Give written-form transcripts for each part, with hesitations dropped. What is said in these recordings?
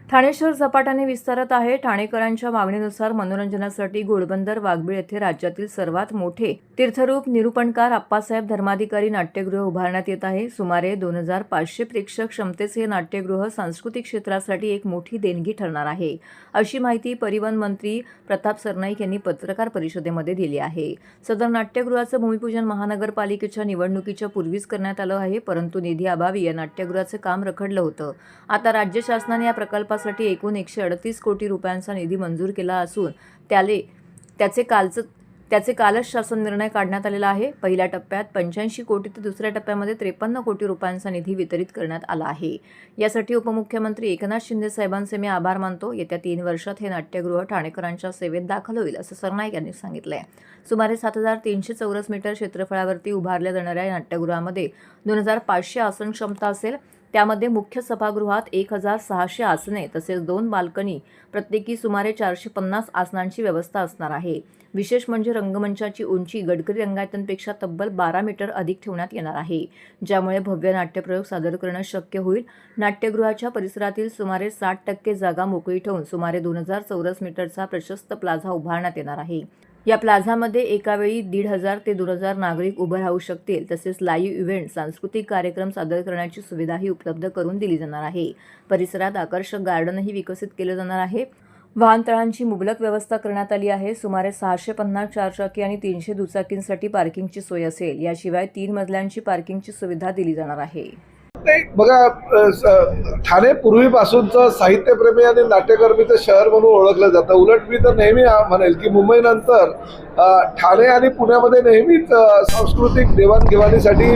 ठाणे शहर झपाट्याने विस्तारत आहे। ठाणेकरांच्या मागणीनुसार मनोरंजनासाठी घोडबंदर वाघबीळ येथे राज्यातील सर्वात मोठे तीर्थरूप निरूपणकार अप्पासाहेब धर्माधिकारी नाट्यगृह उभारण्यात येत आहे। सुमारे 2500 प्रेक्षक क्षमतेचे हे नाट्यगृह सांस्कृतिक क्षेत्रासाठी एक मोठी देणगी ठरणार आहे, अशी माहिती परिवहन मंत्री प्रताप सरनाईक यांनी पत्रकार परिषदेमध्ये दिली आहे। सदर नाट्यगृहाचं भूमिपूजन महानगरपालिकेच्या निवडणुकीच्या पूर्वीच करण्यात आलं आहे, परंतु निधी अभावी या नाट्यगृहाचं काम रखडलं होतं। आता राज्य शासनाने या प्रकल्पासाठी एकूण 138 कोटी रुपयांचा निधी मंजूर केला असून त्याचे कालच शासन निर्णय काढण्यात आलेला आहे। पहिल्या टप्प्यात 85 कोटी तर दुसऱ्या टप्प्यामध्ये 53 कोटी रुपयांचा निधी वितरित करण्यात आला आहे। यासाठी उपमुख्यमंत्री एकनाथ शिंदे साहेबांचे मी आभार मानतो। येत्या 3 वर्षात हे नाट्यगृह ठाणेकरांच्या सेवेत दाखल होईल, असं सरनाईक यांनी सांगितलंय। सुमारे 7300 चौरस मीटर क्षेत्रफळावरती उभारल्या जाणाऱ्या या नाट्यगृहामध्ये 2500 आसन क्षमता असेल। त्यामध्ये मुख्य सभागृहात 1600 आसने तसेच 2 बाल्कनी, प्रत्येकी सुमारे 450 आसनांची व्यवस्था असणार आहे। विशेष म्हणजे रंगमंचाची उंची गडकरी रंगायतांपेक्षा तब्बल 12 मीटर अधिक ठेवण्यात येणार आहे, ज्यामुळे भव्य नाट्यप्रयोग सादर करणं शक्य होईल। नाट्यगृहाच्या परिसरातील सुमारे 60% जागा मोकळी ठेवून सुमारे 2000 चौरस मीटरचा प्रशस्त प्लाझा उभारण्यात येणार आहे। या प्लाझामध्ये एकावेळी 1500 ते 2000 नागरिक उभं राहू शकतील। तसेच लाईव्ह इव्हेंट, सांस्कृतिक कार्यक्रम सादर करण्याची सुविधाही उपलब्ध करून दिली जाणार आहे। परिसरात आकर्षक गार्डनही विकसित केलं जाणार आहे। वाहनतळांची मुबलक व्यवस्था करण्यात आली आहे। सुमारे 650 चारचाकी आणि 300 दुचाकींसाठी पार्किंगची सोय असेल। याशिवाय 3 मजल्यांची पार्किंगची सुविधा दिली जाणार आहे। बघा, ठाणे पूर्वीपासूनचं साहित्यप्रेमी आणि नाट्यकर्मीचं शहर म्हणून ओळखलं जातं। उलट मी तर नेहमी म्हणेल की मुंबईनंतर ठाणे आणि पुण्यामध्ये नेहमीच सांस्कृतिक देवाणघेवाणीसाठी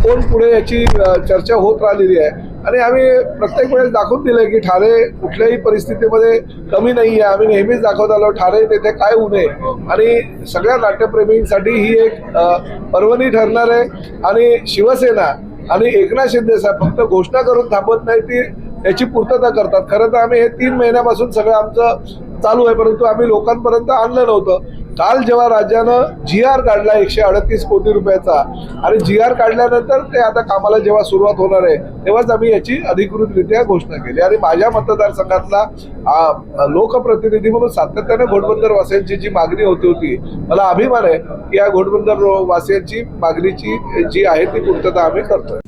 कोण पुढे याची चर्चा होत राहिलेली आहे आणि आम्ही प्रत्येक वेळेस दाखवून दिलं की ठाणे कुठल्याही परिस्थितीमध्ये कमी नाही आहे। आम्ही नेहमीच दाखवत आलो ठाणे तेथे काय उणे आणि सगळ्या नाट्यप्रेमींसाठी ही एक पर्वणी ठरणार आहे। आणि शिवसेना आणि एकनाथ शिंदे साहेब फक्त घोषणा करून थांबत नाही, ती याची पूर्तता करतात। खरं तर आम्ही हे 3 महिन्यापासून सगळं आमचं चालू आहे, परंतु आम्ही लोकांपर्यंत आणलं नव्हतं। काल जेव्हा राज्यानं GR काढला 138 कोटी रुपयाचा आणि GR काढल्यानंतर ते आता कामाला जेव्हा सुरुवात होणार आहे तेव्हाच आम्ही याची अधिकृतरित्या घोषणा केली। आणि माझ्या मतदारसंघातला लोकप्रतिनिधी म्हणून सातत्याने घोडबंदर वासियांची जी मागणी होती मला अभिमान आहे की या घोडबंदर वासियांची मागणीची जी आहे ती पूर्तता आम्ही करतोय।